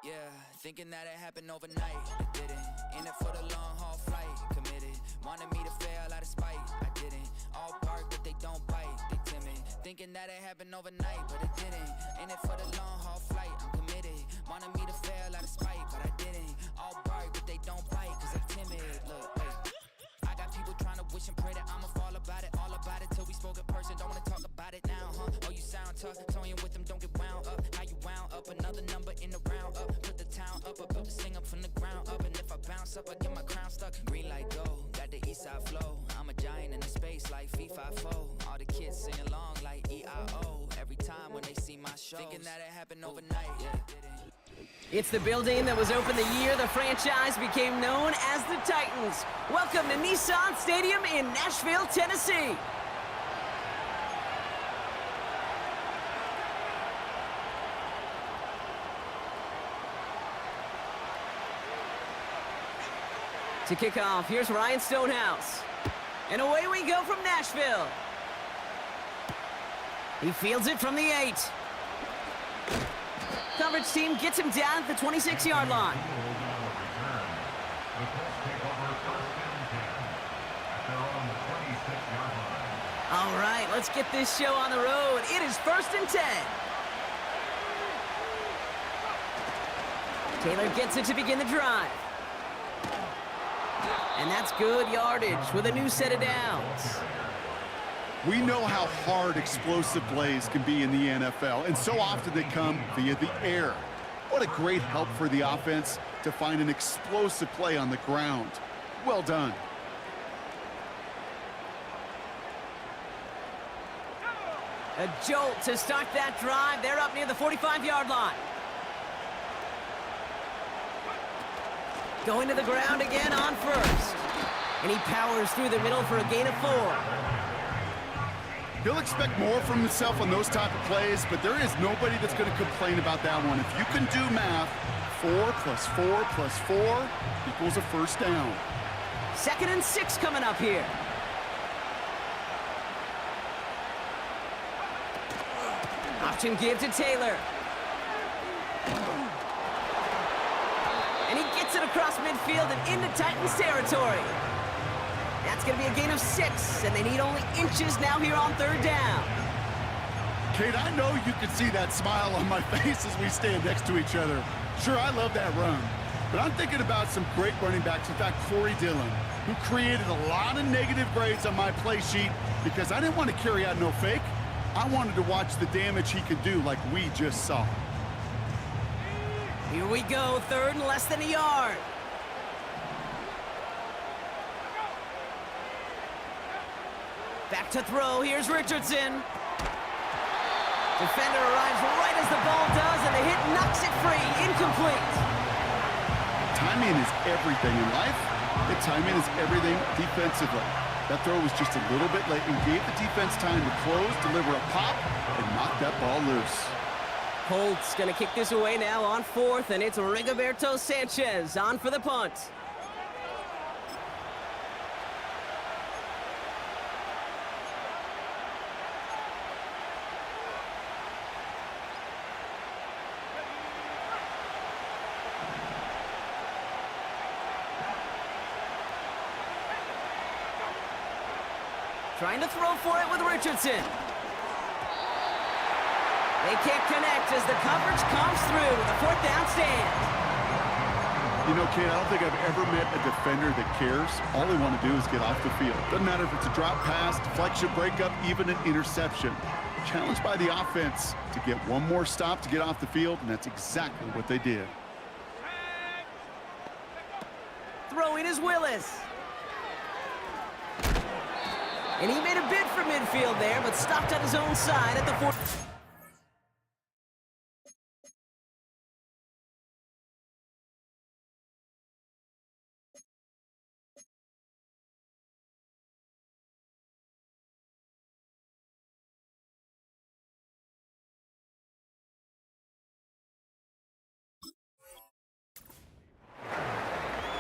Yeah, thinking that it happened overnight, it didn't. In it for the long haul flight, committed. Wanted me to fail out of spite, I didn't. All bark but they don't bite, they timid. Thinking that it happened overnight, but it didn't. In it for the long haul flight, I'm committed. Wanted me to fail out of spite, but I didn't. All bark but they don't bite, cause they timid. Look, wait. I got people trying to wish and pray that I'ma fall about it. All about it till we spoke in person, don't wanna talk about it now, huh? Oh, you sound tough, toying with them, don't get wound up. How you wound up, another number in the round up. Put the town up, I built this thing up from the ground up. And if I bounce up, I get my crown stuck. Green light go, got the east side flow. I'm a giant in the space like FIFA4. All the kids sing along like EIO. Every time when they see my shows, thinking that it happened overnight, yeah. It's the building that was opened the year the franchise became known as the Titans. Welcome to Nissan Stadium in Nashville, Tennessee. To kick off, here's Ryan Stonehouse. And away we go from Nashville. He fields it from the 8. Coverage team gets him down at the 26-yard line. All right, let's get this show on the road. It is 1st and 10. Taylor gets it to begin the drive. And that's good yardage with a new set of downs. We know how hard explosive plays can be in the NFL, and so often they come via the air. What a great help for the offense to find an explosive play on the ground. Well done. A jolt to start that drive. They're up near the 45-yard line. Going to the ground again on first. And he powers through the middle for a gain of 4. He'll expect more from himself on those type of plays, but there is nobody that's going to complain about that one. If you can do math, 4 plus 4 plus 4 equals a first down. 2nd and 6 coming up here. Option give to Taylor. And he gets it across midfield and into Titans territory. That's going to be a gain of 6, and they need only inches now here on 3rd down. Kate, I know you can see that smile on my face as we stand next to each other. Sure, I love that run, but I'm thinking about some great running backs. In fact, Corey Dillon, who created a lot of negative grades on my play sheet because I didn't want to carry out no fake. I wanted to watch the damage he could do like we just saw. Here we go, 3rd and less than a yard. Back to throw, here's Richardson. Defender arrives right as the ball does, and the hit knocks it free, incomplete. Timing is everything in life, and timing is everything defensively. That throw was just a little bit late and gave the defense time to close, deliver a pop, and knock that ball loose. Colts gonna kick this away now on 4th, and it's Rigoberto Sanchez on for the punt. Trying to throw for it with Richardson. They can't connect as the coverage comes through with a 4th down stand. You know, Kate, I don't think I've ever met a defender that cares. All they want to do is get off the field. Doesn't matter if it's a drop pass, deflection, breakup, even an interception. Challenged by the offense to get one more stop to get off the field, and that's exactly what they did. Throwing is Willis. And he made a bid for midfield there, but stopped on his own side at the 4.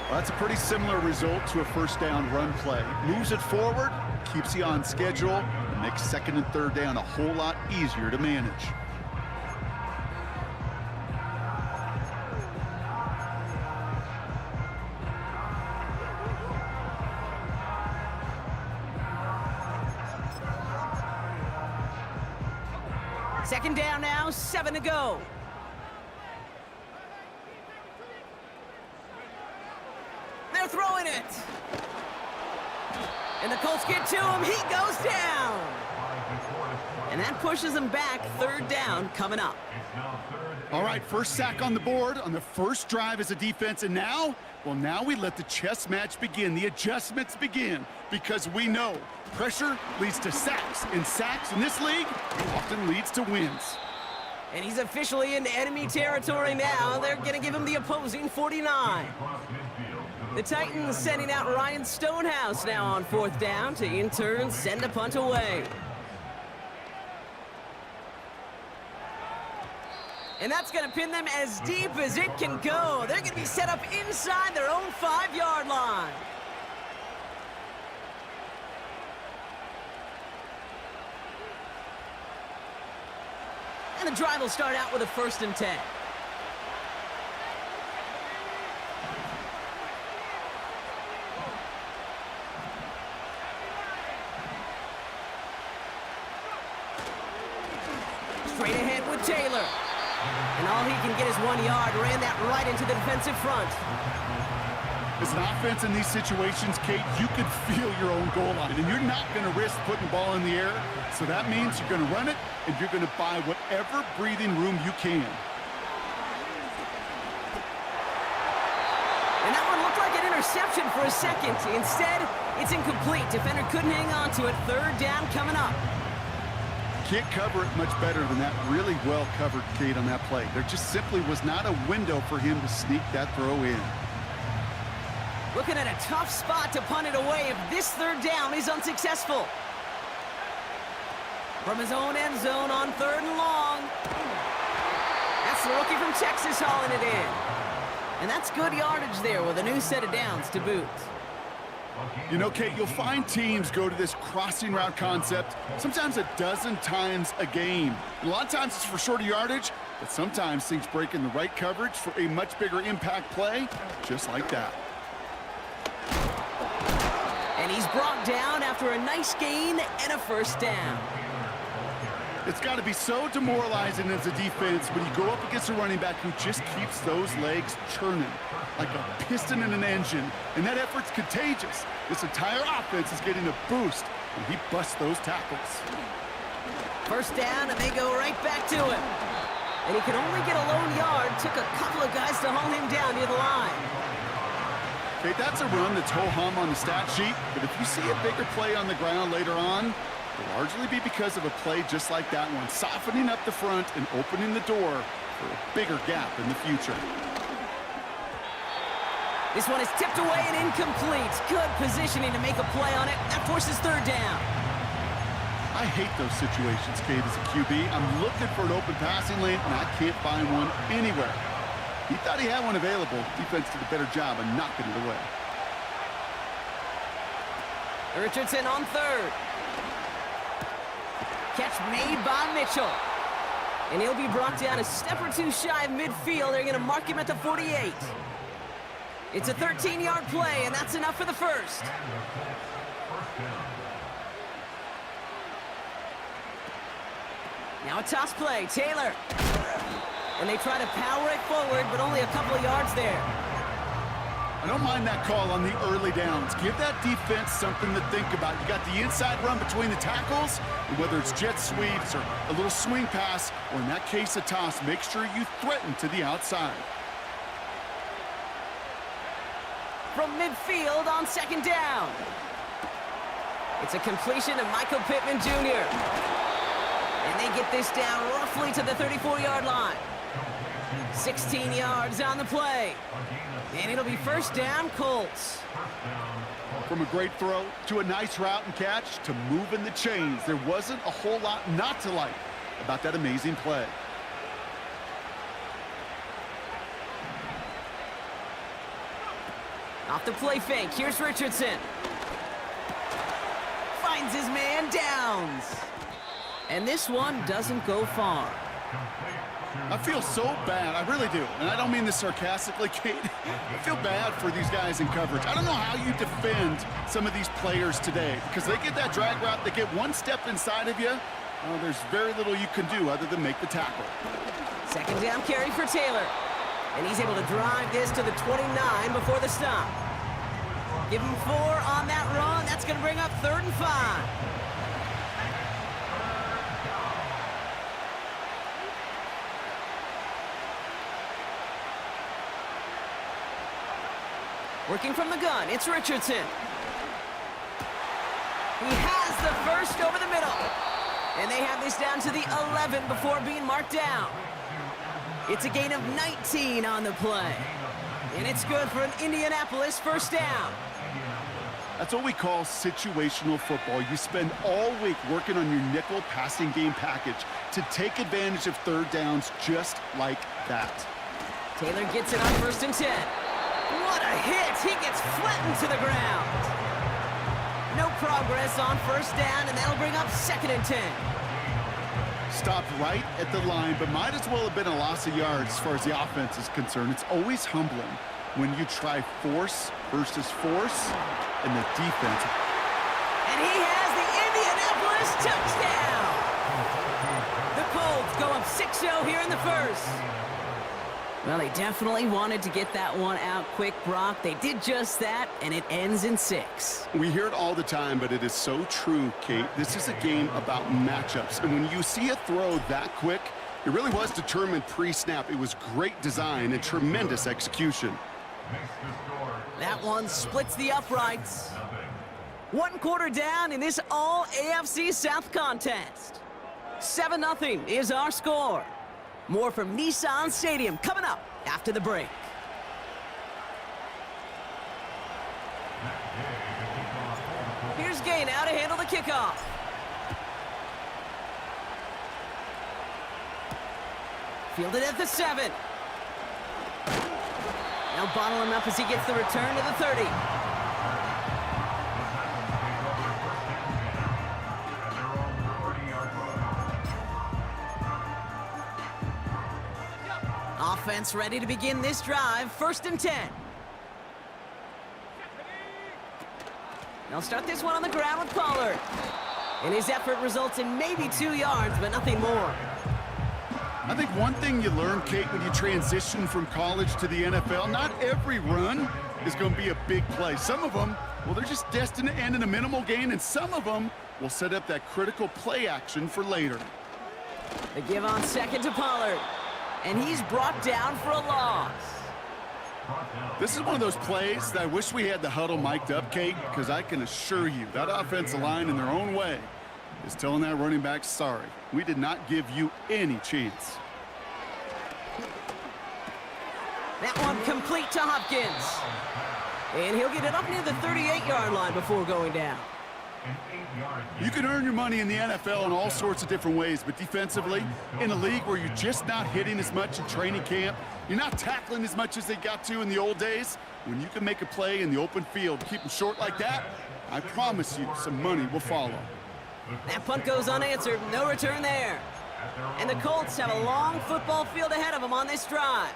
Well, that's a pretty similar result to a first down run play. Moves it forward, keeps you on schedule, and makes 2nd and 3rd down a whole lot easier to manage. Second down now, 7 to go. They're throwing it. And the Colts get to him. He goes down. And that pushes them back. Third down coming up. All right, first sack on the board on the first drive as a defense. And now, well, now we let the chess match begin. The adjustments begin because we know pressure leads to sacks. And sacks in this league often leads to wins. And he's officially into enemy territory now. They're going to give him the opposing 49. The Titans sending out Ryan Stonehouse now on fourth down to in turn send a punt away. And that's going to pin them as deep as it can go. They're going to be set up inside their own 5-yard line. And the drive will start out with a 1st and 10. Straight ahead with Taylor. And all he can get is 1 yard. Ran that right into the defensive front. As an offense in these situations, Kate, you could feel your own goal line, and you're not going to risk putting the ball in the air. So that means you're going to run it, and you're going to buy whatever breathing room you can. And that one looked like an interception for a second. Instead, it's incomplete. Defender couldn't hang on to it. Third down coming up. Can't cover it much better than that. Really well covered, Kate, on that play. There just simply was not a window for him to sneak that throw in. Looking at a tough spot to punt it away if this third down is unsuccessful. From his own end zone on 3rd and long. That's the rookie from Texas hauling it in. And that's good yardage there with a new set of downs to boot. You know, Kate, you'll find teams go to this crossing route concept sometimes a dozen times a game. A lot of times it's for shorter yardage, but sometimes things break in the right coverage for a much bigger impact play, just like that. And he's brought down after a nice gain and a 1st down. It's got to be so demoralizing as a defense when you go up against a running back who just keeps those legs churning like a piston in an engine, and that effort's contagious. This entire offense is getting a boost, and he busts those tackles. 1st down, and they go right back to him. And he could only get a lone yard. Took a couple of guys to haul him down near the line. Okay, that's a run that's ho-hum on the stat sheet, but if you see a bigger play on the ground later on, it'll largely be because of a play just like that one, softening up the front and opening the door for a bigger gap in the future. This one is tipped away and incomplete. Good positioning to make a play on it. That forces 3rd down. I hate those situations, Kate, as a QB. I'm looking for an open passing lane, and I can't find one anywhere. He thought he had one available. Defense did a better job of knocking it away. Richardson on 3rd. Catch made by Mitchell. And he'll be brought down a step or two shy of midfield. They're going to mark him at the 48. It's a 13-yard play, and that's enough for the 1st. Now a toss play, Taylor. And they try to power it forward, but only a couple of yards there. I don't mind that call on the early downs. Give that defense something to think about. You got the inside run between the tackles, and whether it's jet sweeps or a little swing pass, or in that case a toss, make sure you threaten to the outside. From midfield on 2nd down. It's a completion to Michael Pittman Jr. And they get this down roughly to the 34-yard line. 16 yards on the play. And it'll be 1st down, Colts. From a great throw to a nice route and catch to moving the chains, there wasn't a whole lot not to like about that amazing play. Off the play fake, here's Richardson. Finds his man, Downs. And this one doesn't go far. I feel so bad, I really do. And I don't mean this sarcastically, Kate. I feel bad for these guys in coverage. I don't know how you defend some of these players today because they get that drag route, they get one step inside of you, There's very little you can do other than make the tackle. Second down carry for Taylor. And he's able to drive this to the 29 before the stop. Give him 4 on that run. That's going to bring up 3rd and 5. Working from the gun, it's Richardson. He has the first over the middle. And they have this down to the 11 before being marked down. It's a gain of 19 on the play. And it's good for an Indianapolis first down. That's what we call situational football. You spend all week working on your nickel passing game package to take advantage of 3rd downs just like that. Taylor gets it on 1st and 10. What a hit! He gets flattened to the ground. No progress on 1st down, and that'll bring up 2nd and 10. Stopped right at the line, but might as well have been a loss of yards as far as the offense is concerned. It's always humbling when you try force versus force, and the defense. And he has the Indianapolis touchdown! The Colts go up 6-0 here in the first. Well, they definitely wanted to get that one out quick, Brock. They did just that, and it ends in 6. We hear it all the time, but it is so true, Kate. This is a game about matchups, and when you see a throw that quick, it really was determined pre-snap. It was great design and tremendous execution. That one splits the uprights. 1 quarter down in this all AFC South contest. 7-0 is our score. More from Nissan Stadium coming up after the break. Here's Gay now to handle the kickoff. Fielded at the 7. Now bottle him up as he gets the return to the 30. Offense ready to begin this drive. 1st and 10. They'll start this one on the ground with Pollard. And his effort results in maybe 2 yards, but nothing more. I think one thing you learn, Kate, when you transition from college to the NFL, not every run is going to be a big play. Some of them, well, they're just destined to end in a minimal gain, and some of them will set up that critical play action for later. They give on 2nd to Pollard. And he's brought down for a loss. This is one of those plays that I wish we had the huddle mic'd up, Kate, because I can assure you that offensive line in their own way is telling that running back, sorry, we did not give you any chance. That one complete to Hopkins. And he'll get it up near the 38-yard line before going down. You can earn your money in the NFL in all sorts of different ways, but defensively, in a league where you're just not hitting as much in training camp, you're not tackling as much as they got to in the old days, when you can make a play in the open field, keep them short like that, I promise you some money will follow. That punt goes unanswered. No return there. And the Colts have a long football field ahead of them on this drive.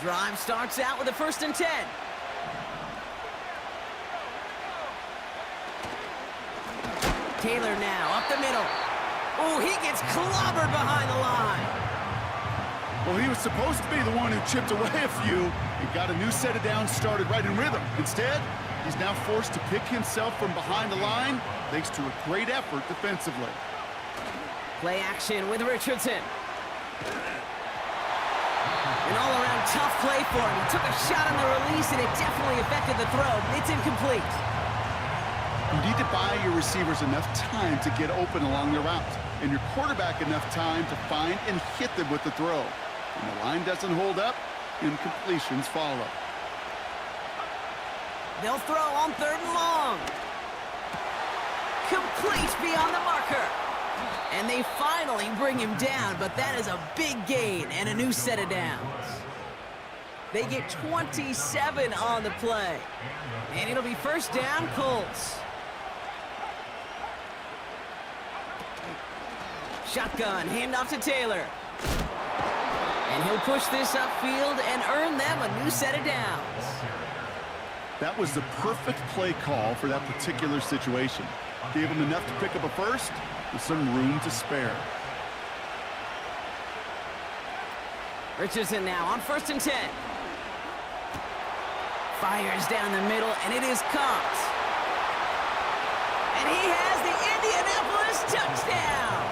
Drive starts out with a 1st and 10. Taylor now up the middle. Oh, he gets clobbered behind the line. Well, he was supposed to be the one who chipped away a few and got a new set of downs started right in rhythm. Instead, he's now forced to pick himself from behind the line thanks to a great effort defensively. Play action with Richardson. An all-around tough play for him. He took a shot on the release, and it definitely affected the throw. It's incomplete. You need to buy your receivers enough time to get open along their route, and your quarterback enough time to find and hit them with the throw. When the line doesn't hold up, incompletions follow. They'll throw on 3rd and long. Complete beyond the marker. And they finally bring him down, but that is a big gain and a new set of downs. They get 27 on the play. And it'll be 1st down, Colts. Shotgun, handoff to Taylor. And he'll push this upfield and earn them a new set of downs. That was the perfect play call for that particular situation. Gave him enough to pick up a first with some room to spare. Richardson now on 1st and 10. Fires down the middle, and it is caught. And he has the Indianapolis touchdown.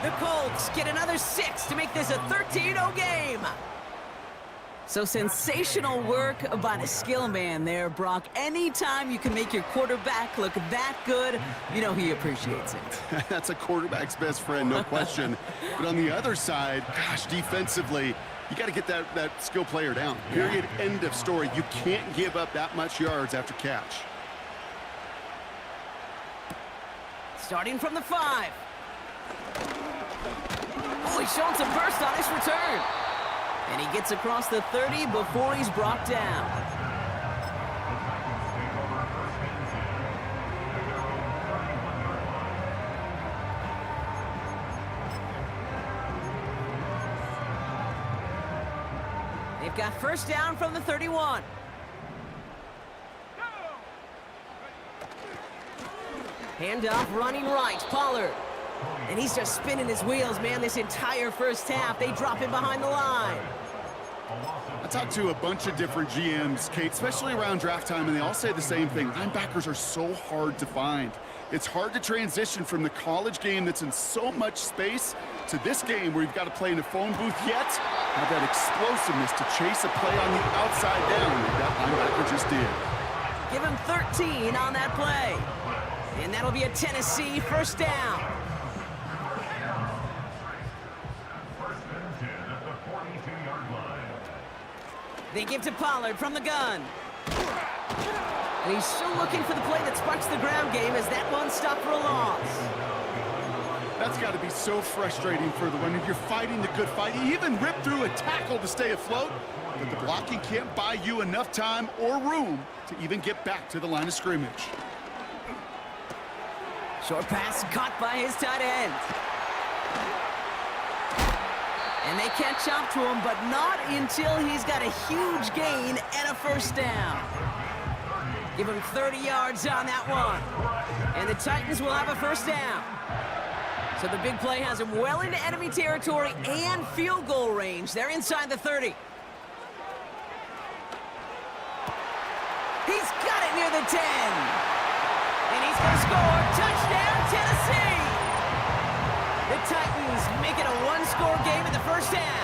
The Colts get another 6 to make this a 13-0 game. So sensational work by the skill man there, Brock. Anytime you can make your quarterback look that good, you know he appreciates it. That's a quarterback's best friend, no question. But on the other side, gosh, defensively, you got to get that skill player down. Period, end of story. You can't give up that much yards after catch. Starting from the 5. Oh, he's showing some burst on his return. And he gets across the 30 before he's brought down. They've got 1st down from the 31. Handoff running right, Pollard. And he's just spinning his wheels, man, this entire first half. They drop him behind the line. I talked to a bunch of different GMs, Kate, especially around draft time, and they all say the same thing. Linebackers are so hard to find. It's hard to transition from the college game that's in so much space to this game where you've got to play in a phone booth, yet have that explosiveness to chase a play on the outside down like that linebacker just did. Give him 13 on that play. And that'll be a Tennessee 1st down. They give to Pollard from the gun. And he's still looking for the play that sparks the ground game as that one stopped for a loss. That's got to be so frustrating for the runner. You're fighting the good fight. You even ripped through a tackle to stay afloat, but the blocking can't buy you enough time or room to even get back to the line of scrimmage. Short pass caught by his tight end. And they catch up to him, but not until he's got a huge gain and a 1st down. Give him 30 yards on that one. And the Titans will have a 1st down. So the big play has him well into enemy territory and field goal range. They're inside the 30. He's got it near the 10. And he's going to score. Touchdown, Tennessee! The Titans make it a 1-score game in the first half.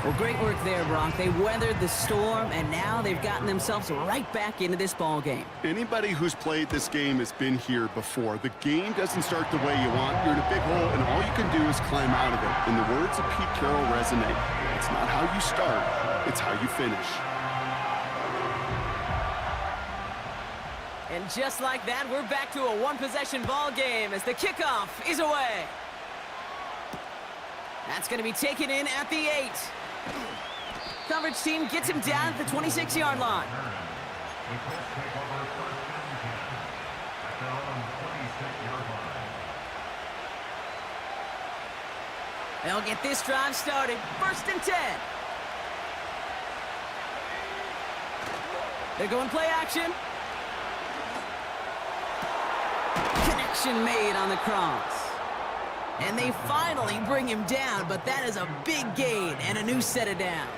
Well, great work there, Brock. They weathered the storm, and now they've gotten themselves right back into this ball game. Anybody who's played this game has been here before. The game doesn't start the way you want. You're in a big hole, and all you can do is climb out of it. And the words of Pete Carroll resonate. It's not how you start, it's how you finish. And just like that, we're back to a 1-possession ball game as the kickoff is away. That's going to be taken in at the 8. Coverage team gets him down at the 26-yard line. They'll get this drive started. 1st and 10. They're going play action. Connection made on the cross. And they finally bring him down, but that is a big gain and a new set of downs.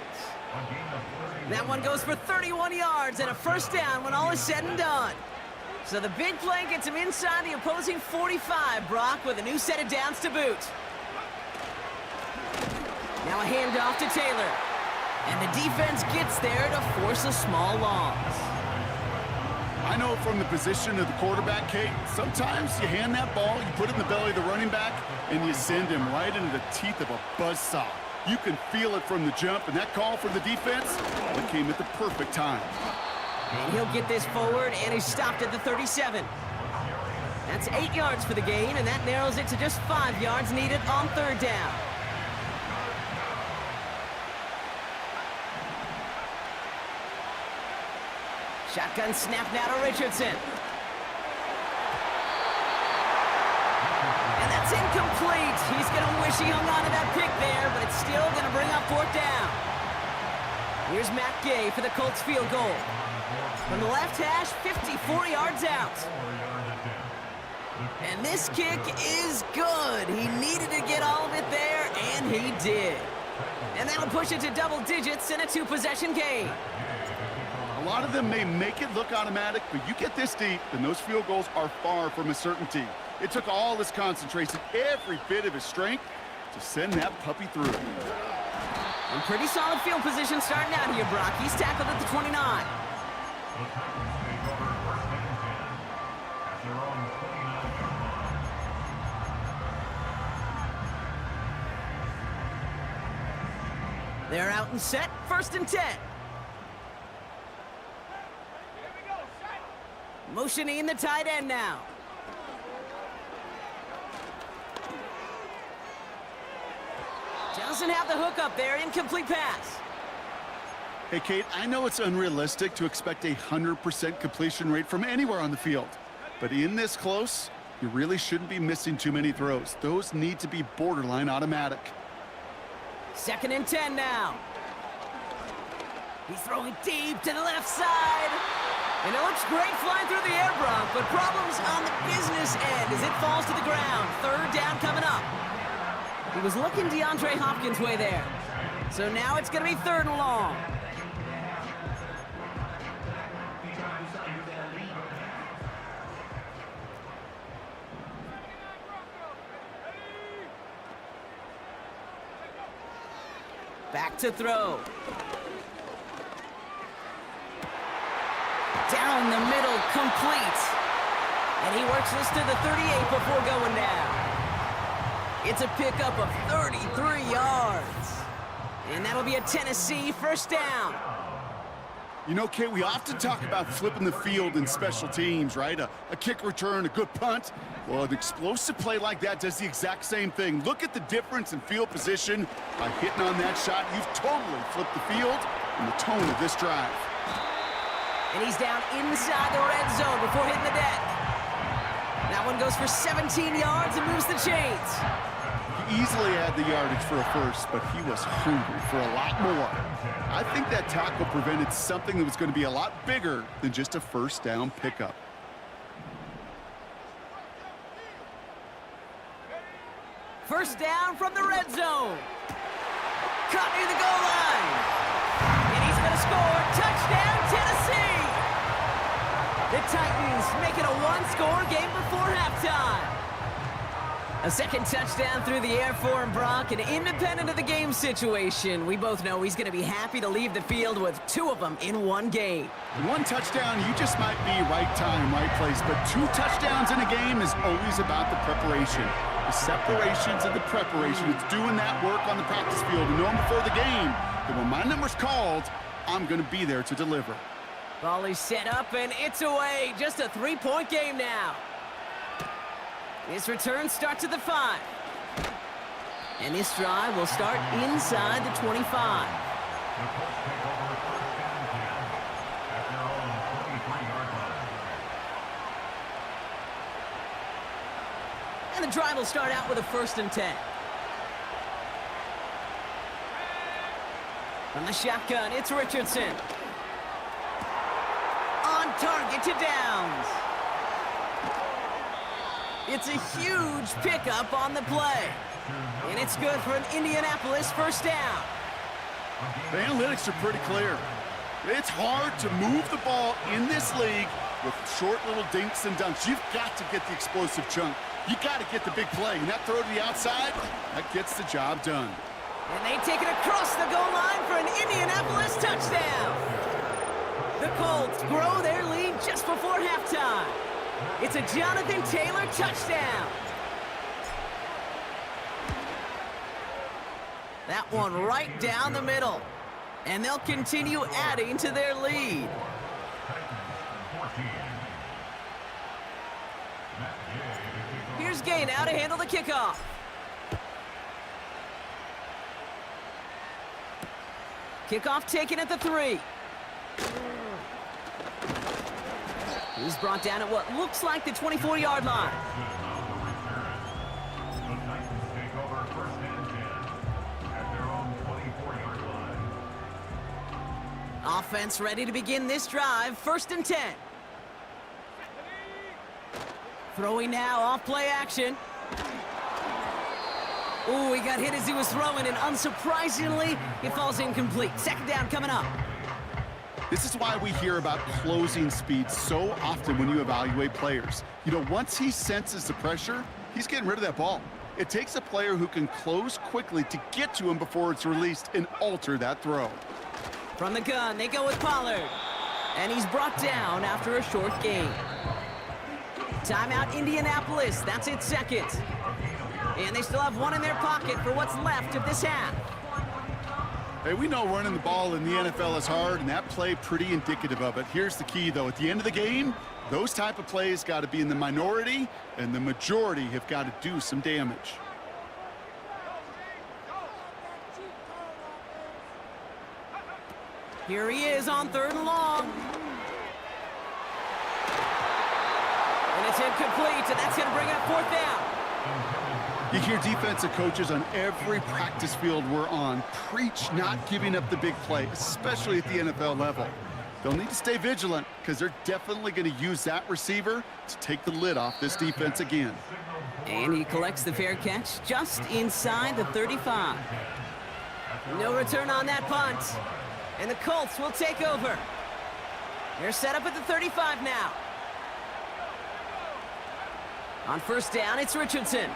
That one goes for 31 yards and a 1st down when all is said and done. So the big play gets him inside the opposing 45, Brock, with a new set of downs to boot. Now a handoff to Taylor. And the defense gets there to force a small loss. I know from the position of the quarterback, Kate, sometimes you hand that ball, you put it in the belly of the running back, and you send him right into the teeth of a buzzsaw. You can feel it from the jump, and that call from the defense, it came at the perfect time. And he'll get this forward, and he's stopped at the 37. That's 8 yards for the gain, and that narrows it to just 5 yards needed on 3rd down. Shotgun snap now to Richardson. And that's incomplete. He's going to wish he hung on to that pick there, but it's still going to bring up 4th down. Here's Matt Gay for the Colts field goal. From the left hash, 54 yards out. And this kick is good. He needed to get all of it there, and he did. And that'll push it to double digits in a two-possession game. A lot of them may make it look automatic, but you get this deep, and those field goals are far from a certainty. It took all his concentration, every bit of his strength, to send that puppy through. And pretty solid field position starting out here, Brock. He's tackled at the 29. They're out and set, 1st and 10. Motioning the tight end now. Doesn't have the hook up there, incomplete pass. Hey, Kate, I know it's unrealistic to expect a 100% completion rate from anywhere on the field. But in this close, you really shouldn't be missing too many throws. Those need to be borderline automatic. 2nd and 10 now. He's throwing deep to the left side. And it looks great flying through the air, Brock, but problems on the business end as it falls to the ground. 3rd down coming up. He was looking DeAndre Hopkins' way there. So now it's going to be 3rd and long. Back to throw. Down the middle, complete. And he works this to the 38 before going down. It's a pickup of 33 yards. And that'll be a Tennessee 1st down. You know, Kate, we often talk about flipping the field in special teams, right? A kick return, a good punt. Well, an explosive play like that does the exact same thing. Look at the difference in field position. By hitting on that shot, you've totally flipped the field and the tone of this drive. And he's down inside the red zone before hitting the deck. That one goes for 17 yards and moves the chains. He easily had the yardage for a first, but he was hungry for a lot more. I think that tackle prevented something that was going to be a lot bigger than just a 1st down pickup. First down from the red zone. Caught near the goal line. And he's going to score. Touchdown, Tennessee! The Titans make it a one-score game before halftime. A 2nd touchdown through the air for him, Brock, and independent of the game situation, we both know he's going to be happy to leave the field with 2 of them in one game. 1 touchdown, you just might be right time, right place, but 2 touchdowns in a game is always about the preparation. The separations and the preparation. It's doing that work on the practice field and knowing before the game that when my number's called, I'm going to be there to deliver. Ball is set up, and it's away. Just a 3-point game now. This return starts at the 5. And this drive will start inside the 25. And the drive will start out with a 1st and 10. From the shotgun, it's Richardson. On target to Downs. It's a huge pickup on the play. And it's good for an Indianapolis 1st down. The analytics are pretty clear. It's hard to move the ball in this league with short little dinks and dunks. You've got to get the explosive chunk. You got to get the big play. And that throw to the outside, that gets the job done. And they take it across the goal line for an Indianapolis touchdown. The Colts grow their lead just before halftime. It's a Jonathan Taylor touchdown. That one right down the middle. And they'll continue adding to their lead. Here's Gay now to handle the kickoff. Kickoff taken at the 3. He's brought down at what looks like the 24-yard line. Offense ready to begin this drive. 1st and 10. Throwing now, off play action. Ooh, he got hit as he was throwing, and unsurprisingly, it falls incomplete. 2nd down coming up. This is why we hear about closing speed so often when you evaluate players. You know, once he senses the pressure, he's getting rid of that ball. It takes a player who can close quickly to get to him before it's released and alter that throw. From the gun, they go with Pollard. And he's brought down after a short gain. Timeout, Indianapolis. That's its 2nd. And they still have one in their pocket for what's left of this half. Hey, we know running the ball in the NFL is hard, and that play pretty indicative of it. Here's the key, though. At the end of the game, those type of plays got to be in the minority, and the majority have got to do some damage. Here he is on 3rd and long. And it's incomplete, and that's going to bring up 4th down. You hear defensive coaches on every practice field we're on preach not giving up the big play, especially at the NFL level. They'll need to stay vigilant because they're definitely going to use that receiver to take the lid off this defense again. And he collects the fair catch just inside the 35. No return on that punt. And the Colts will take over. They're set up at the 35 now. On 1st down, it's Richardson.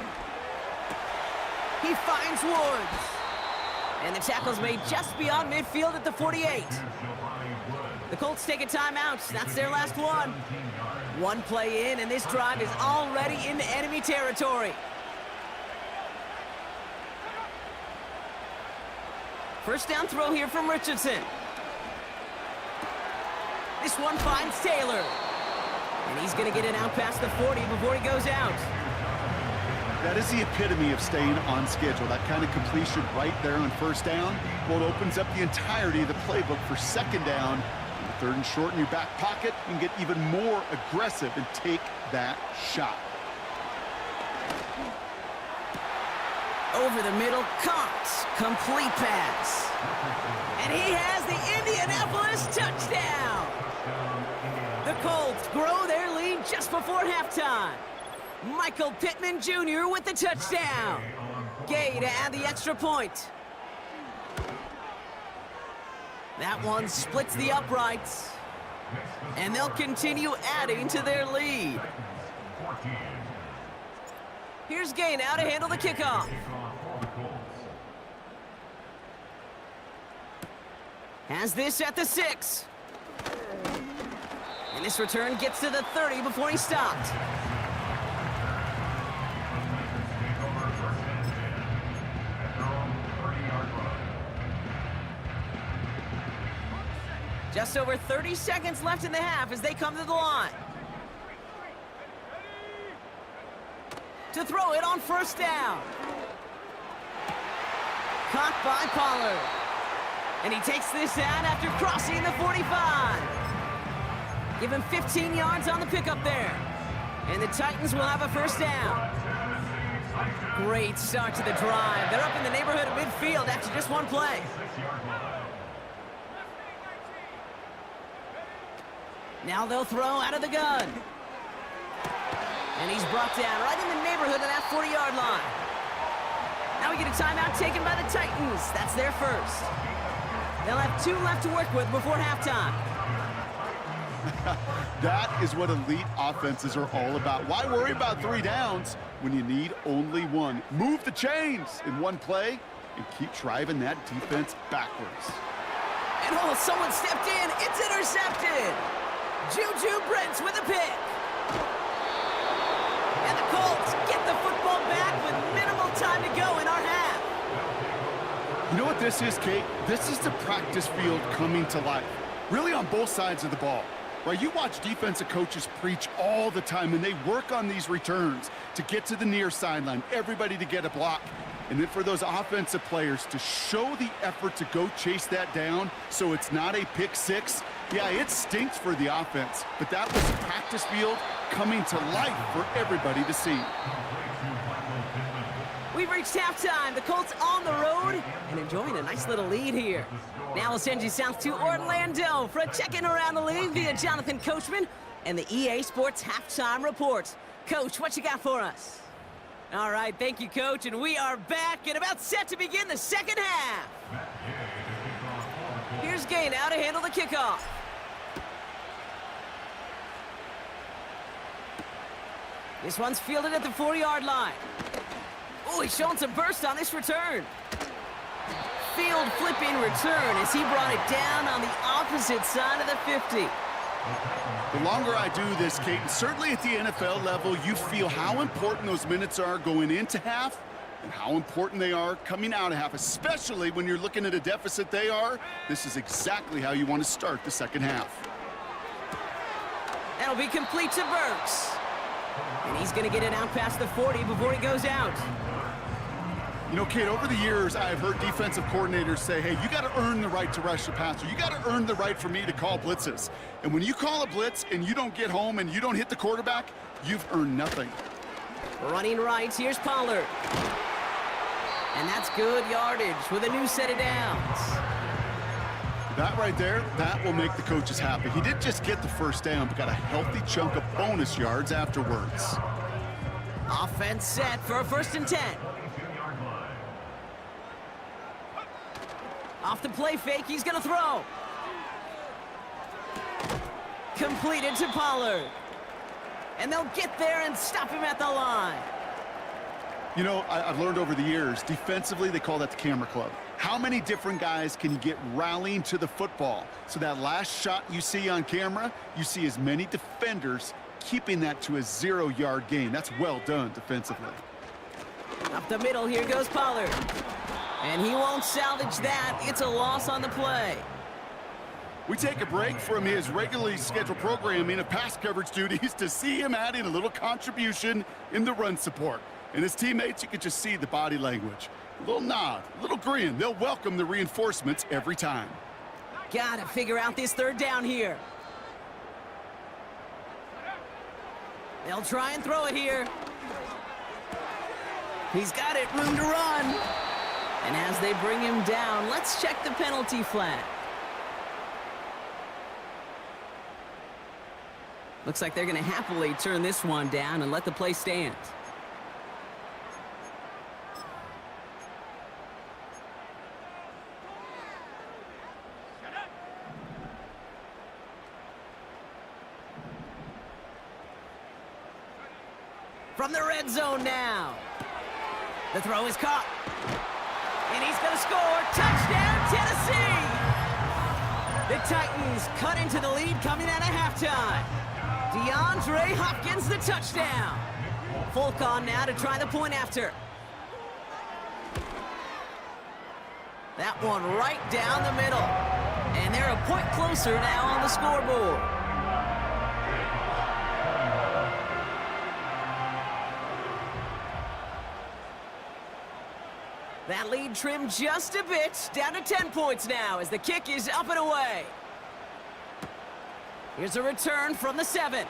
He finds Woods. And the tackle's made just beyond midfield at the 48. The Colts take a timeout. That's their last one. One play in, and this drive is already into enemy territory. 1st down throw here from Richardson. This one finds Taylor. And he's going to get it out past the 40 before he goes out. That is the epitome of staying on schedule. That kind of completion right there on 1st down. Well, it opens up the entirety of the playbook for 2nd down. 3rd and short in your back pocket, you can get even more aggressive and take that shot. Over the middle, Cox, complete pass. And he has the Indianapolis touchdown. The Colts grow their lead just before halftime. Michael Pittman Jr. with the touchdown. Gay to add the extra point. That one splits the uprights. And they'll continue adding to their lead. Here's Gay now to handle the kickoff. Has this at the 6. And this return gets to the 30 before he stopped. Just over 30 seconds left in the half as they come to the line. To throw it on 1st down. Caught by Pollard. And he takes this out after crossing the 45. Give him 15 yards on the pickup there. And the Titans will have a 1st down. Great start to the drive. They're up in the neighborhood of midfield after just one play. Now they'll throw out of the gun. And he's brought down right in the neighborhood of that 40-yard line. Now we get a timeout taken by the Titans. That's their 1st. They'll have 2 left to work with before halftime. That is what elite offenses are all about. Why worry about 3 downs when you need only 1? Move the chains in one play and keep driving that defense backwards. And oh, someone stepped in. It's intercepted. Juju Brents with a pick. And the Colts get the football back with minimal time to go in our half. You know what this is, Kate? This is the practice field coming to life. Really on both sides of the ball. Right, you watch defensive coaches preach all the time, and they work on these returns to get to the near sideline, everybody to get a block. And then for those offensive players to show the effort to go chase that down so it's not a pick 6, yeah, it stinks for the offense. But that was practice field coming to life for everybody to see. We've reached halftime. The Colts on the road and enjoying a nice little lead here. Now we'll send you south to Orlando for a check-in around the league via Jonathan Coachman and the EA Sports Halftime Report. Coach, what you got for us? All right, thank you, Coach, and we are back and about set to begin the second half. Here's Gay now to handle the kickoff. This one's fielded at the 4-yard line. Oh, he's showing some burst on this return. Field flipping return as he brought it down on the opposite side of the 50. The longer I do this, Kate, and certainly at the NFL level, you feel how important those minutes are going into half and how important they are coming out of half, especially when you're looking at a deficit they are. This is exactly how you want to start the second half. That'll be complete to Burks. And he's going to get it out past the 40 before he goes out. You know, Kate, over the years, I've heard defensive coordinators say, hey, you got to earn the right to rush the passer. You got to earn the right for me to call blitzes. And when you call a blitz and you don't get home and you don't hit the quarterback, you've earned nothing. Running right, here's Pollard. And that's good yardage with a new set of downs. That right there, that will make the coaches happy. He didn't just get the first down, but got a healthy chunk of bonus yards afterwards. Offense set for a 1st and 10. Off the play fake, he's going to throw. Completed to Pollard. And they'll get there and stop him at the line. You know, I've learned over the years, defensively, they call that the camera club. How many different guys can you get rallying to the football? So that last shot you see on camera, you see as many defenders keeping that to a 0-yard gain. That's well done defensively. Up the middle, here goes Pollard. And he won't salvage that. It's a loss on the play. We take a break from his regularly scheduled programming of pass coverage duties to see him adding a little contribution in the run support. And his teammates, you could just see the body language. A little nod, a little grin. They'll welcome the reinforcements every time. Gotta figure out this 3rd down here. They'll try and throw it here. He's got it, room to run. And as they bring him down, let's check the penalty flag. Looks like they're going to happily turn this one down and let the play stand. From the red zone now. The throw is caught. And he's going to score. Touchdown, Tennessee! The Titans cut into the lead coming out of halftime. DeAndre Hopkins, the touchdown. Folk on now to try the point after. That one right down the middle. And they're a point closer now on the scoreboard. That lead trimmed just a bit, down to 10 points now as the kick is up and away. Here's a return from the 7.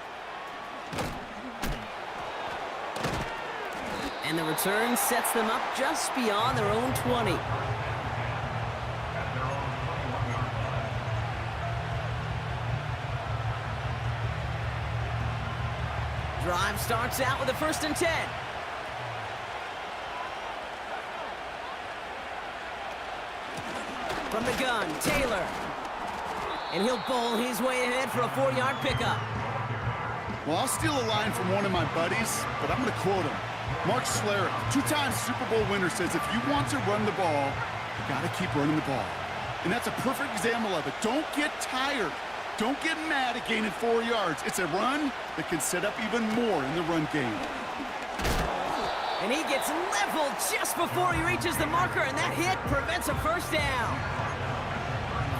And the return sets them up just beyond their own 20. Drive starts out with a 1st and 10. From the gun, Taylor. And he'll bowl his way ahead for a 4-yard pickup. Well, I'll steal a line from one of my buddies, but I'm going to quote him. Mark Schlereth, 2-time Super Bowl winner, says if you want to run the ball, you got to keep running the ball. And that's a perfect example of it. Don't get tired. Don't get mad at gaining 4 yards. It's a run that can set up even more in the run game. And he gets leveled just before he reaches the marker, and that hit prevents a 1st down.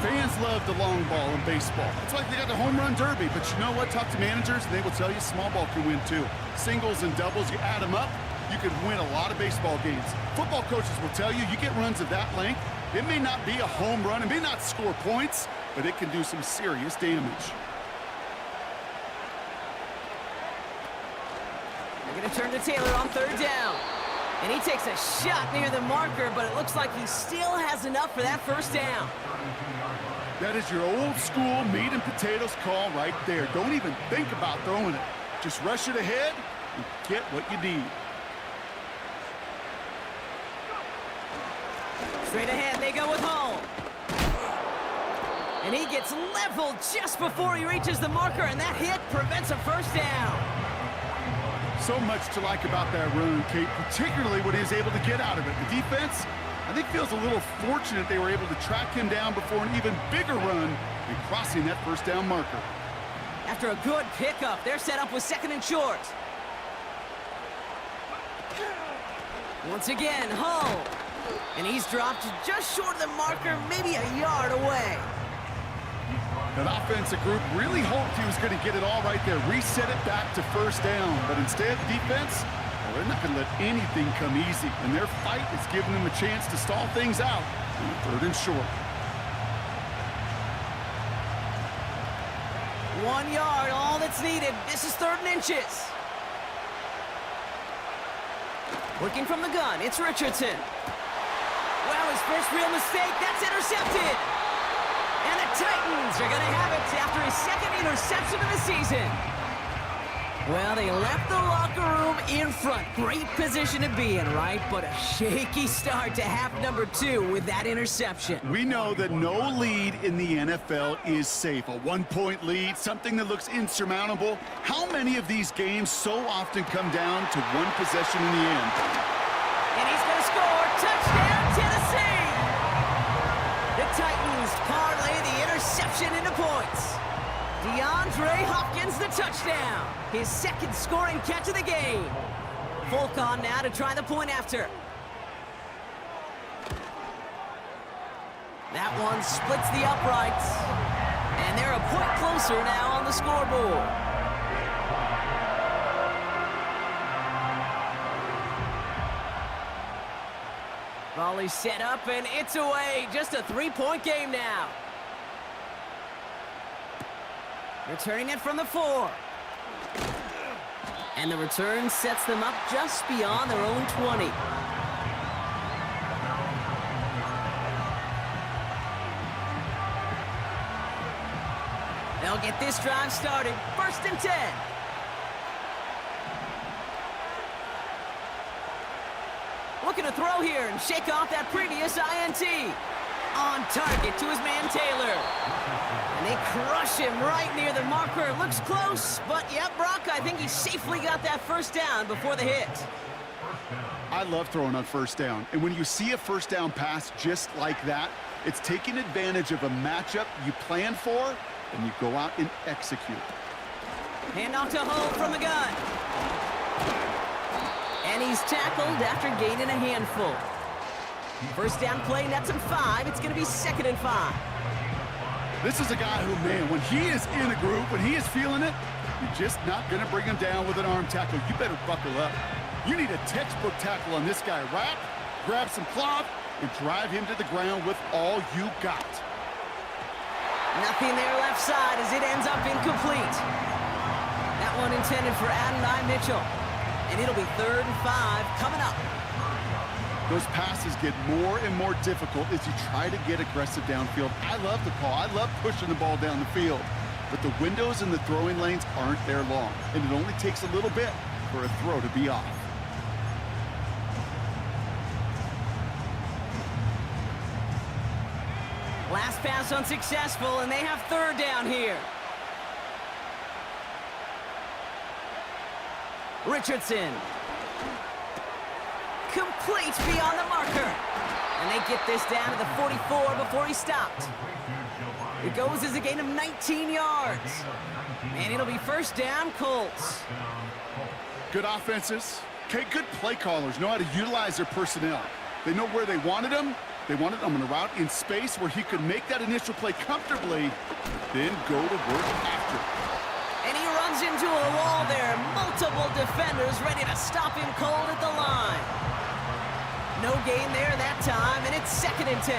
Fans love the long ball in baseball. It's like they got the home run derby, but you know what? Talk to managers, and they will tell you small ball can win too. Singles and doubles, you add them up, you could win a lot of baseball games. Football coaches will tell you, you get runs of that length, it may not be a home run, it may not score points, but it can do some serious damage. They're going to turn to Taylor on 3rd down. And he takes a shot near the marker, but it looks like he still has enough for that first down. That is your old school meat and potatoes call right there. Don't even think about throwing it. Just rush it ahead and get what you need. Straight ahead, they go with Hall. And he gets leveled just before he reaches the marker, and that hit prevents a first down. So much to like about that run, Kate, particularly what he was able to get out of it. The defense, I think, feels a little fortunate they were able to track him down before an even bigger run and crossing that first down marker. After a good pickup, they're set up with second and short. Once again, Hull. And he's dropped just short of the marker, maybe a yard away. That offensive group really hoped he was going to get it all right there, reset it back to first down. But instead, defense, well, they're not going to let anything come easy. And their fight is giving them a chance to stall things out on third and short. 1 yard, all that's needed. This is 3rd and inches. Working from the gun, it's Richardson. Well, his first real mistake, that's intercepted. And the Titans are going to have it after his second interception of the season. Well, they left the locker room in front. Great position to be in, right? But a shaky start to half number 2 with that interception. We know that no lead in the NFL is safe. A 1-point lead, something that looks insurmountable. How many of these games so often come down to one possession in the end? And he's going to score. Touchdown, Tennessee! The Titans parlay the interception into points. DeAndre Hopkins, the touchdown. His second scoring catch of the game. Folk on now to try the point after. That one splits the uprights. And they're a point closer now on the scoreboard. Volley set up, and it's away. Just a 3-point game now. Returning it from the 4. And the return sets them up just beyond their own 20. They'll get this drive started. 1st and 10. Looking to throw here and shake off that previous INT. On target to his man Taylor. And they crush him right near the marker. It looks close, but yep, Brock, I think he safely got that first down before the hit. I love throwing on first down. And when you see a first down pass just like that, it's taking advantage of a matchup you plan for, and you go out and execute. Handoff to Hull from the gun. And he's tackled after gaining a handful. First down play, nets him 5. It's going to be 2nd and 5. This is a guy who, man, when he is in a group, when he is feeling it, you're just not going to bring him down with an arm tackle. You better buckle up. You need a textbook tackle on this guy. Wrap, grab some cloth, and drive him to the ground with all you got. Nothing there left side as it ends up incomplete. That one intended for Adonai Mitchell. And it'll be 3rd and 5 coming up. Those passes get more and more difficult as you try to get aggressive downfield. I love the call. I love pushing the ball down the field. But the windows in the throwing lanes aren't there long. And it only takes a little bit for a throw to be off. Last pass unsuccessful, and they have 3rd down here. Richardson. Complete beyond the marker. And they get this down to the 44 before he stopped. It goes as a gain of 19 yards. And it'll be first down, Colts. Good offenses. Okay, good play callers know how to utilize their personnel. They know where they wanted them. They wanted him on a route in space where he could make that initial play comfortably, then go to work after. And he runs into a wall there. Multiple defenders ready to stop him cold at the line. No gain there that time, and it's 2nd and 10.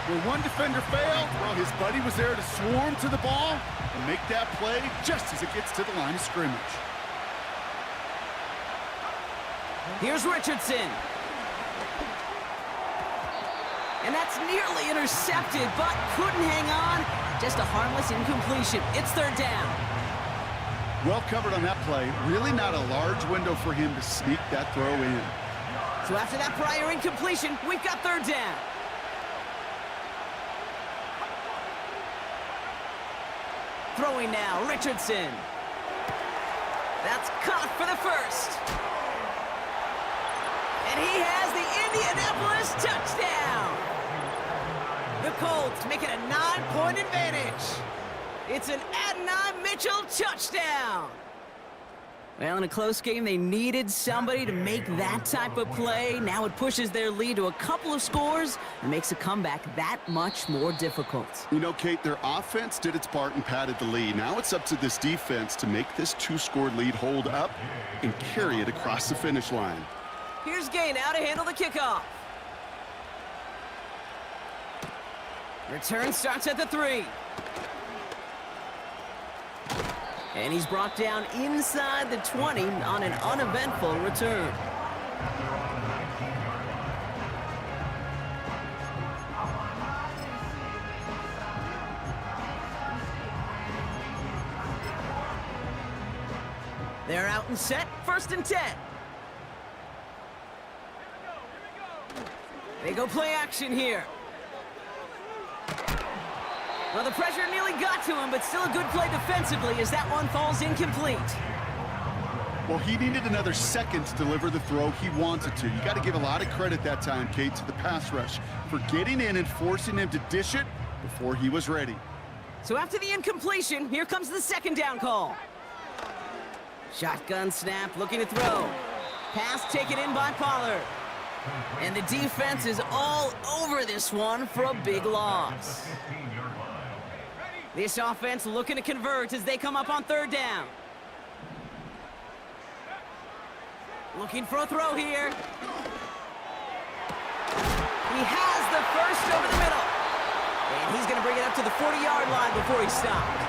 Where one defender failed, well, his buddy was there to swarm to the ball and make that play just as it gets to the line of scrimmage. Here's Richardson. And that's nearly intercepted, but couldn't hang on. Just a harmless incompletion. It's third down. Well covered on that play. Really not a large window for him to sneak that throw in. So after that prior incompletion, we've got third down. Throwing now, Richardson. That's caught for the first. And he has the Indianapolis touchdown. The Colts make it a 9-point advantage. It's an Adonai Mitchell touchdown. Well, in a close game, they needed somebody to make that type of play. Now it pushes their lead to a couple of scores and makes a comeback that much more difficult. You know, Kate, their offense did its part and padded the lead. Now it's up to this defense to make this 2-score lead hold up and carry it across the finish line. Here's Gay now to handle the kickoff. Return starts at the 3. And he's brought down inside the 20 on an uneventful return. They're out and set, 1st and 10. They go play action here. Well, the pressure nearly got to him, but still a good play defensively as that one falls incomplete. Well, he needed another second to deliver the throw he wanted to. You got to give a lot of credit that time, Kate, to the pass rush for getting in and forcing him to dish it before he was ready. So after the incompletion, here comes the 2nd down call. Shotgun snap, looking to throw. Pass taken in by Pollard. And the defense is all over this one for a big loss. This offense looking to convert as they come up on 3rd down. Looking for a throw here. He has the first over the middle. And he's going to bring it up to the 40-yard line before he stopped.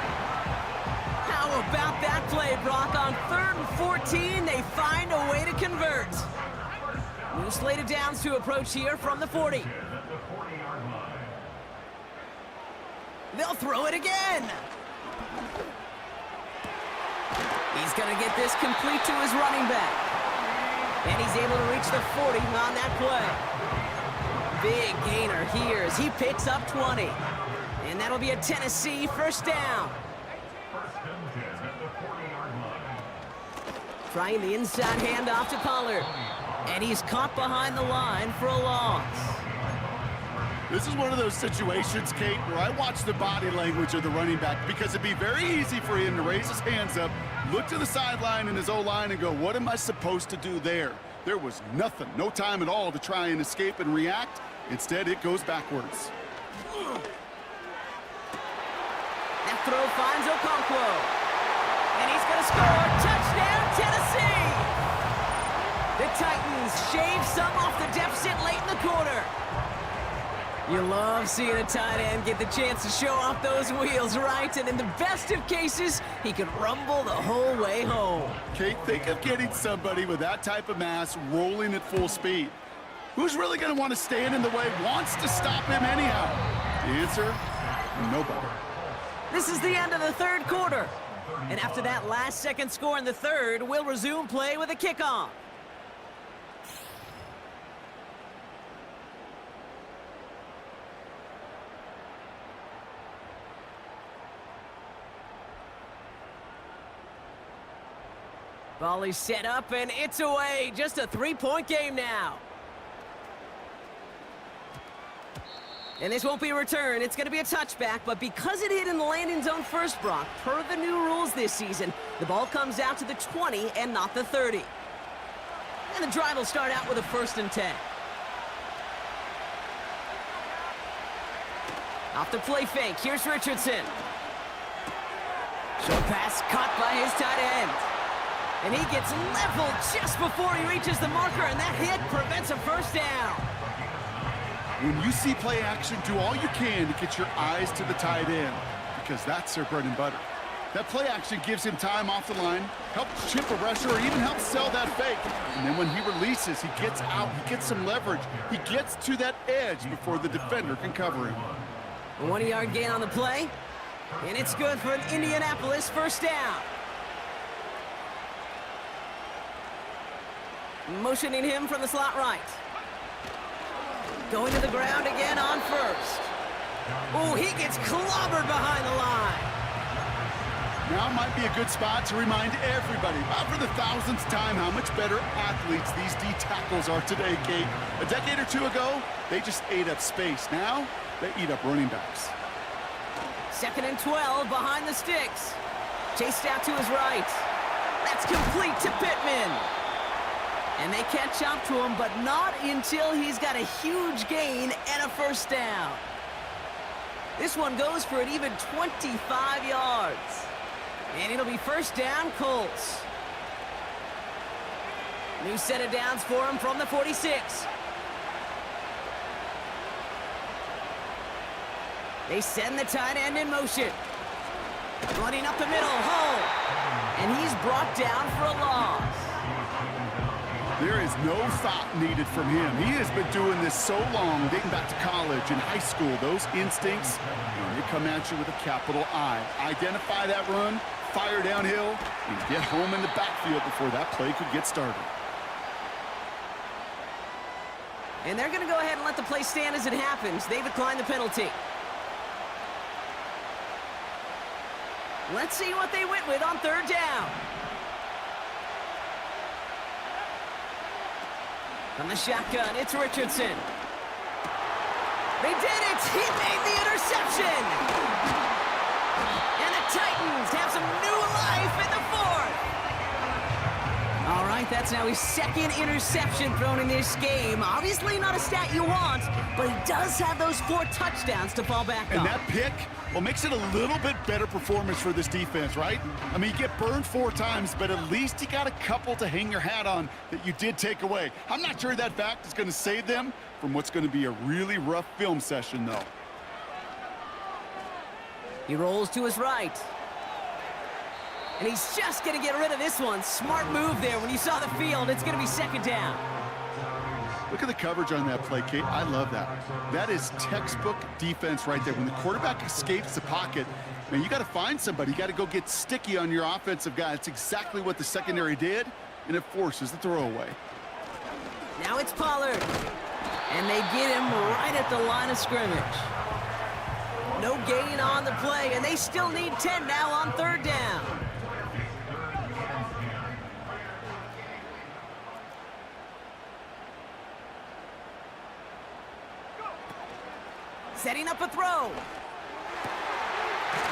How about that play, Brock? On 3rd and 14, they find a way to convert. New slated downs to approach here from the 40. They'll throw it again. He's going to get this complete to his running back. And he's able to reach the 40 on that play. Big gainer here as he picks up 20. And that'll be a Tennessee 1st down. Trying the inside handoff to Pollard. And he's caught behind the line for a loss. This is one of those situations, Kate, where I watch the body language of the running back because it'd be very easy for him to raise his hands up, look to the sideline in his O-line and go, what am I supposed to do there? There was nothing, no time at all to try and escape and react. Instead, it goes backwards. That throw finds Okonkwo. And he's going to score. Touchdown, Tennessee! The Titans shave some off the deficit late in the quarter. You love seeing a tight end get the chance to show off those wheels, right? And in the best of cases, he could rumble the whole way home. Kate, think of getting somebody with that type of mass rolling at full speed. Who's really going to want to stand in the way, wants to stop him anyhow? The answer, nobody. This is the end of the 3rd quarter. And after that last-second score in the 3rd, we'll resume play with a kickoff. Volley set up, and it's away. Just a 3-point game now. And this won't be a return. It's going to be a touchback, but because it hit in the landing zone first, Brock, per the new rules this season, the ball comes out to the 20 and not the 30. And the drive will start out with a 1st and 10. Off the play fake. Here's Richardson. Short pass caught by his tight end. And he gets leveled just before he reaches the marker, and that hit prevents a 1st down. When you see play action, do all you can to get your eyes to the tight end because that's their bread and butter. That play action gives him time off the line, helps chip a rusher, or even helps sell that fake. And then when he releases, he gets out, he gets some leverage. He gets to that edge before the defender can cover him. A 1-yard gain on the play, and it's good for an Indianapolis first down. Motioning him from the slot right. Going to the ground again on first. Oh, he gets clobbered behind the line. Now might be a good spot to remind everybody, about for the thousandth time, how much better athletes these D tackles are today, Kate. A decade or two ago, they just ate up space. Now, they eat up running backs. 2nd and 12 behind the sticks. Chased out to his right. That's complete to Pittman. And they catch up to him, but not until he's got a huge gain and a first down. This one goes for an even 25 yards. And it'll be first down, Colts. New set of downs for him from the 46. They send the tight end in motion. Running up the middle, Hull. And he's brought down for a loss. There is no thought needed from him. He has been doing this so long, dating back to college and high school. Those instincts, they come at you with a capital I. Identify that run, fire downhill, and get home in the backfield before that play could get started. And they're going to go ahead and let the play stand as it happens. They decline the penalty. Let's see what they went with on 3rd down. From the shotgun, it's Richardson. They did it! He made the interception! And the Titans have some new life in the 4th. All right, that's now his 2nd interception thrown in this game. Obviously not a stat you want, but he does have those 4 touchdowns to fall back on. And that pick, well, makes it a little bit better performance for this defense, right? I mean, you get burned 4 times, but at least you got a couple to hang your hat on that you did take away. I'm not sure that fact is going to save them from what's going to be a really rough film session, though. He rolls to his right. And he's just going to get rid of this one. Smart move there. When you saw the field, it's going to be 2nd down. Look at the coverage on that play, Kate. I love that. That is textbook defense right there. When the quarterback escapes the pocket, man, you got to find somebody. You got to go get sticky on your offensive guy. That's exactly what the secondary did, and it forces the throwaway. Now it's Pollard. And they get him right at the line of scrimmage. No gain on the play, and they still need 10 now on 3rd down. Setting up a throw.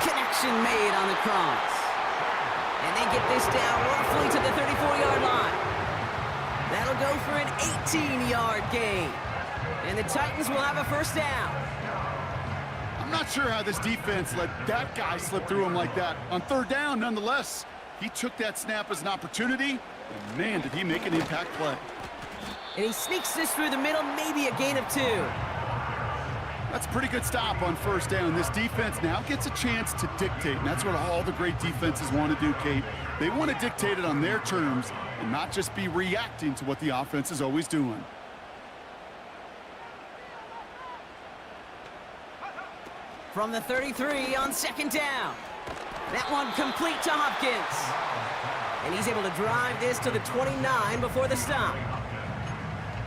Connection made on the cross. And they get this down roughly to the 34-yard line. That'll go for an 18-yard gain. And the Titans will have a first down. I'm not sure how this defense let that guy slip through him like that. On 3rd down, nonetheless, he took that snap as an opportunity, and man, did he make an impact play. And he sneaks this through the middle, maybe a gain of 2. That's a pretty good stop on 1st down. This defense now gets a chance to dictate, and that's what all the great defenses want to do, Kate. They want to dictate it on their terms and not just be reacting to what the offense is always doing. From the 33 on 2nd down. That one complete to Hopkins. And he's able to drive this to the 29 before the stop.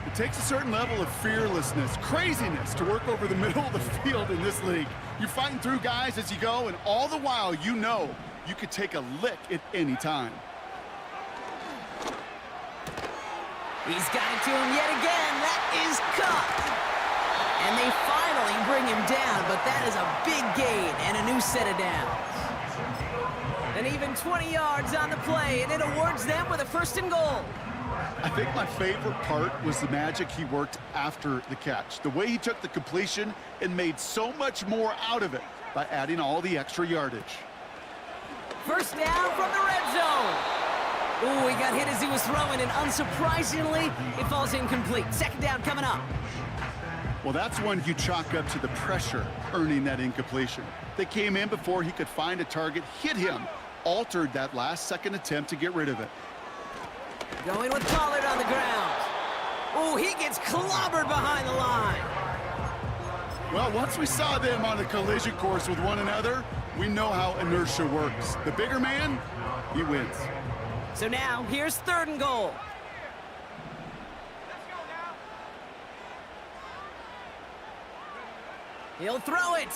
It takes a certain level of fearlessness, craziness to work over the middle of the field in this league. You're fighting through guys as you go, and all the while you know you could take a lick at any time. He's got it to him yet again. That is caught. And they finally bring him down, but that is a big gain and a new set of downs. And even 20 yards on the play, and it awards them with a 1st and goal. I think my favorite part was the magic he worked after the catch. The way he took the completion and made so much more out of it by adding all the extra yardage. First down from the red zone. Ooh, he got hit as he was throwing, and unsurprisingly, it falls incomplete. 2nd down coming up. Well, that's one you chalk up to the pressure earning that incompletion. They came in before he could find a target, hit him altered that last-second attempt to get rid of it. Going with Pollard on the ground. Oh, he gets clobbered behind the line. Well, once we saw them on a collision course with one another, we know how inertia works. The bigger man, he wins. So now, here's 3rd and goal. He'll throw it.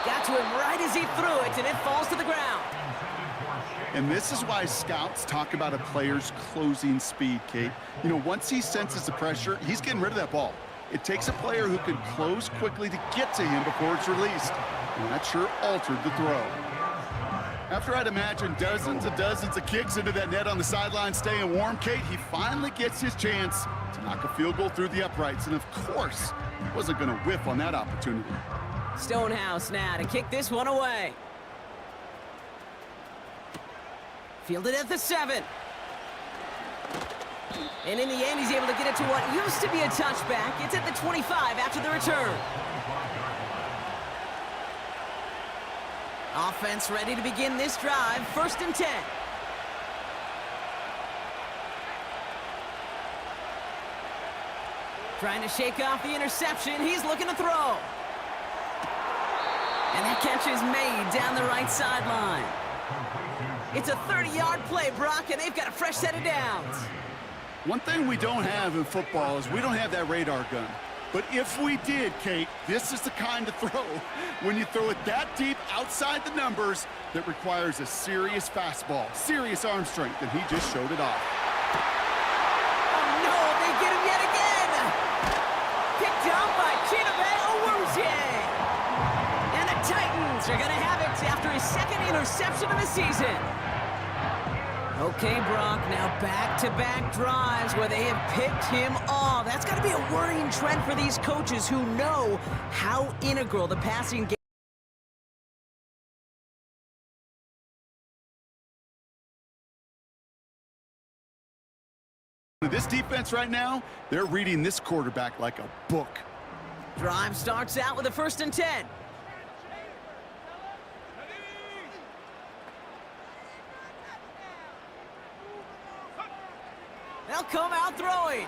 Got to him right as he threw it, and it falls to the ground. And this is why scouts talk about a player's closing speed, Kate. You know, once he senses the pressure, he's getting rid of that ball. It takes a player who can close quickly to get to him before it's released. And that sure altered the throw. After I'd imagined dozens and dozens of kicks into that net on the sideline staying warm, Kate, he finally gets his chance to knock a field goal through the uprights. And of course, he wasn't going to whiff on that opportunity. Stonehouse now to kick this one away. Fielded at the 7. And in the end, he's able to get it to what used to be a touchback. It's at the 25 after the return. Offense ready to begin this drive. 1st and 10. Trying to shake off the interception. He's looking to throw. And that catch is made down the right sideline. It's a 30-yard play, Brock, and they've got a fresh set of downs. One thing we don't have in football is we don't have that radar gun. But if we did, Kate, this is the kind of throw when you throw it that deep outside the numbers that requires a serious fastball, serious arm strength, and he just showed it off. Oh, no, they get him yet again. Picked up by Chidobe Awuzie. And the Titans are going to have it after his 2nd interception of the season. Okay, Brock, now back-to-back drives where they have picked him off. That's got to be a worrying trend for these coaches who know how integral the passing game. This defense right now, they're reading this quarterback like a book. Drive starts out with a 1st and 10. They'll come out throwing.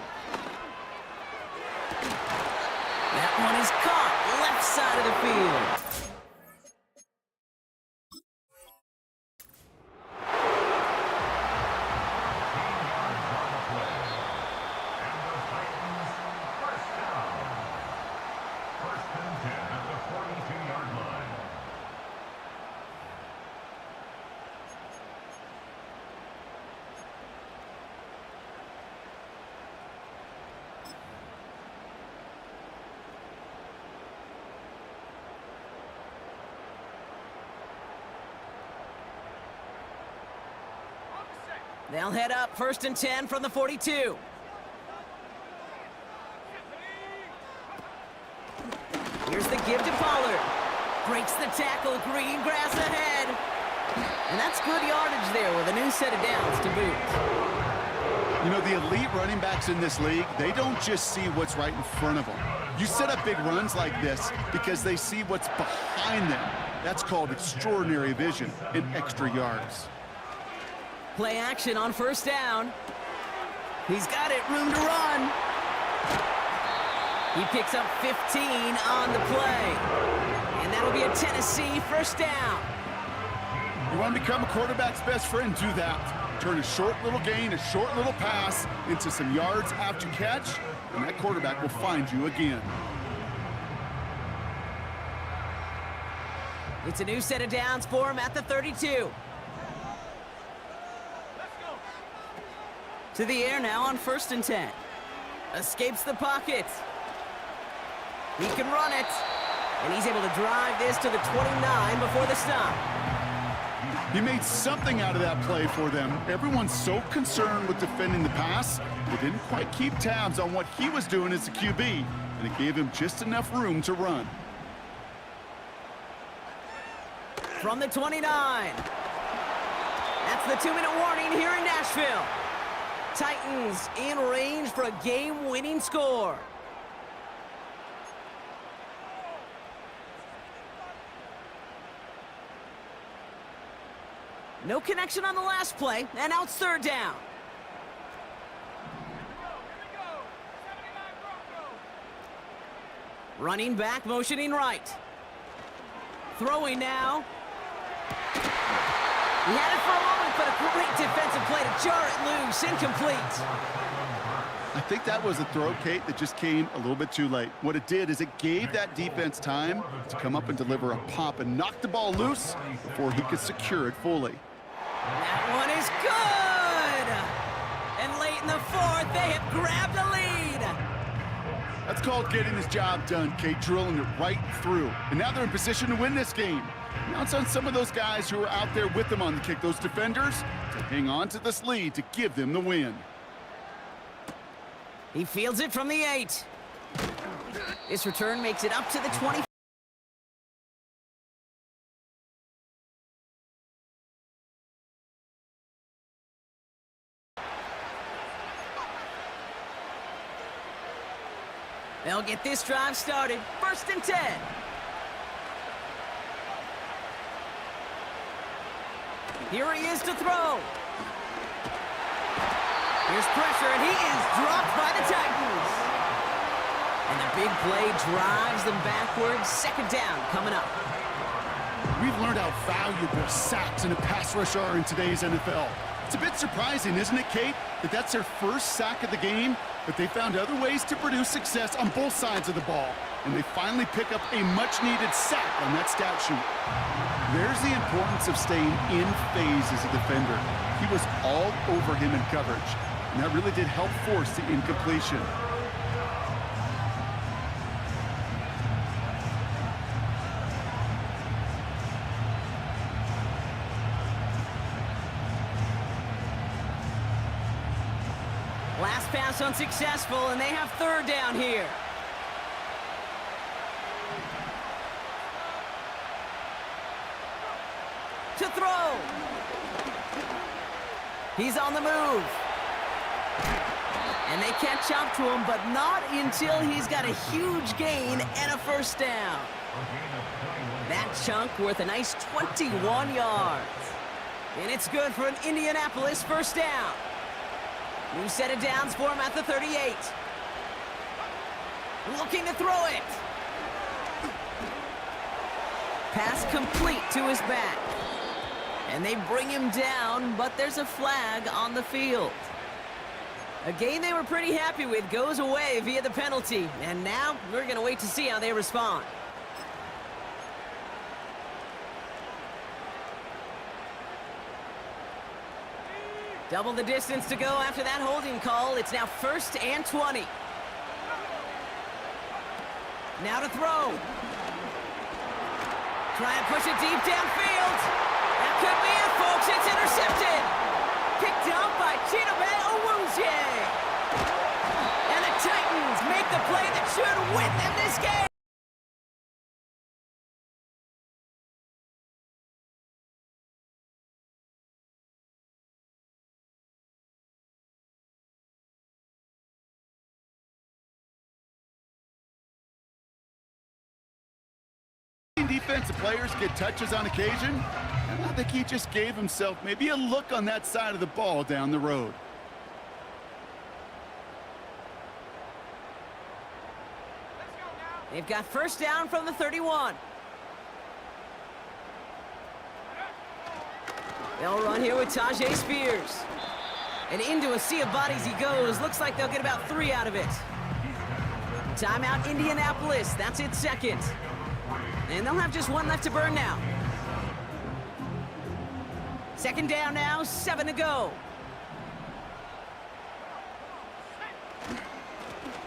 That one is caught left side of the field. They'll head up 1st and 10 from the 42. Here's the give to Pollard. Breaks the tackle, green grass ahead. And that's good yardage there with a new set of downs to boot. You know, the elite running backs in this league, they don't just see what's right in front of them. You set up big runs like this because they see what's behind them. That's called extraordinary vision and extra yards. Play action on 1st down. He's got it, room to run. He picks up 15 on the play. And that'll be a Tennessee 1st down. You want to become a quarterback's best friend? Do that. Turn a short little gain, a short little pass into some yards after catch, and that quarterback will find you again. It's a new set of downs for him at the 32. To the air now on 1st and 10. Escapes the pocket. He can run it. And he's able to drive this to the 29 before the stop. He made something out of that play for them. Everyone's so concerned with defending the pass, they didn't quite keep tabs on what he was doing as a QB, and it gave him just enough room to run. From the 29. That's the 2-minute warning here in Nashville. Titans in range for a game-winning score. No connection on the last play, and now it's third down. Running back, motioning right. Throwing now. He had it for a moment, but a great defensive play to jar it loose. Incomplete. I think that was a throw, Kate, that just came a little bit too late. What it did is it gave that defense time to come up and deliver a pop and knock the ball loose before he could secure it fully. That one is good! And late in the fourth, they have grabbed a lead. That's called getting his job done, Kate, drilling it right through. And now they're in position to win this game. Now it's on some of those guys who are out there with them on the kick, those defenders, to hang on to this lead to give them the win. He fields it from the 8. This return makes it up to the 20. They'll get this drive started. 1st and 10. Here he is to throw. Here's pressure, and he is dropped by the Titans. And the big play drives them backwards. 2nd down coming up. We've learned how valuable sacks in a pass rush are in today's NFL. It's a bit surprising, isn't it, Kate, that that's their first sack of the game, but they found other ways to produce success on both sides of the ball, and they finally pick up a much-needed sack on that stat sheet. There's the importance of staying in phase as a defender. He was all over him in coverage, and that really did help force the incompletion. Last pass unsuccessful, and they have 3rd down here. To throw. He's on the move. And they catch up to him, but not until he's got a huge gain and a 1st down. That chunk worth a nice 21 yards. And it's good for an Indianapolis 1st down. New set of downs for him at the 38. Looking to throw it. Pass complete to his back. And they bring him down, but there's a flag on the field. A game they were pretty happy with goes away via the penalty. And now we're going to wait to see how they respond. Double the distance to go after that holding call. It's now 1st and 20. Now to throw. Try and push it deep downfield. That could be it, folks. It's intercepted. Picked up by Chidobe Awuzie. And the Titans make the play that should win them this game. Defensive players get touches on occasion, and I think he just gave himself maybe a look on that side of the ball down the road. They've got 1st down from the 31. They'll run here with Tajay Spears. And into a sea of bodies he goes. Looks like they'll get about 3 out of it. Timeout Indianapolis. That's its 2nd. And they'll have just 1 left to burn now. 2nd down now, 7 to go.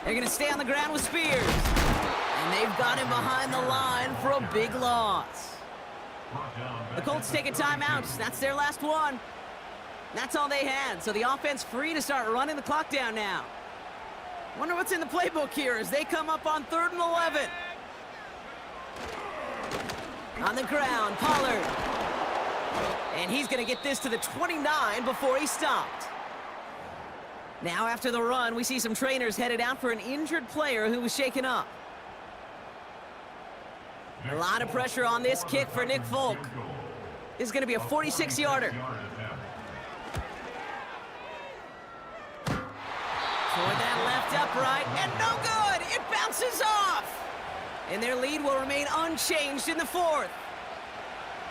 They're going to stay on the ground with Spears. And they've got him behind the line for a big loss. The Colts take a timeout. That's their last one. That's all they had. So the offense free to start running the clock down now. Wonder what's in the playbook here as they come up on 3rd and 11. On the ground, Pollard. And he's going to get this to the 29 before he stopped. Now after the run, we see some trainers headed out for an injured player who was shaken up. A lot of pressure on this kick for Nick Folk. This is going to be a 46-yarder. Toward that left upright, and no good! It bounces off! And their lead will remain unchanged in the fourth.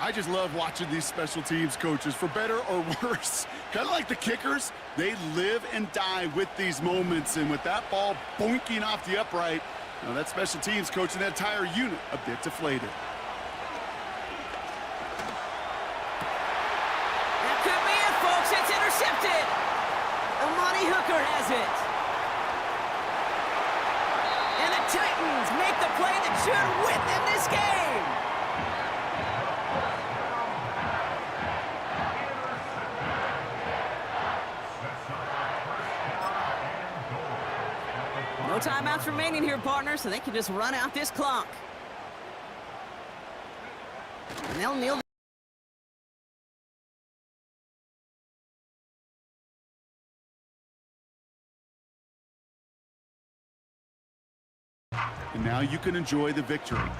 I just love watching these special teams coaches, for better or worse. Kind of like the kickers, they live and die with these moments. And with that ball boinking off the upright, that special teams coach and that entire unit a bit deflated. That could be it, folks. It's intercepted. Amani Hooker has it. And the Titans make the play that should win them this game. No timeouts remaining here, partner, so they can just run out this clock. And they'll kneel. And now you can enjoy the victory.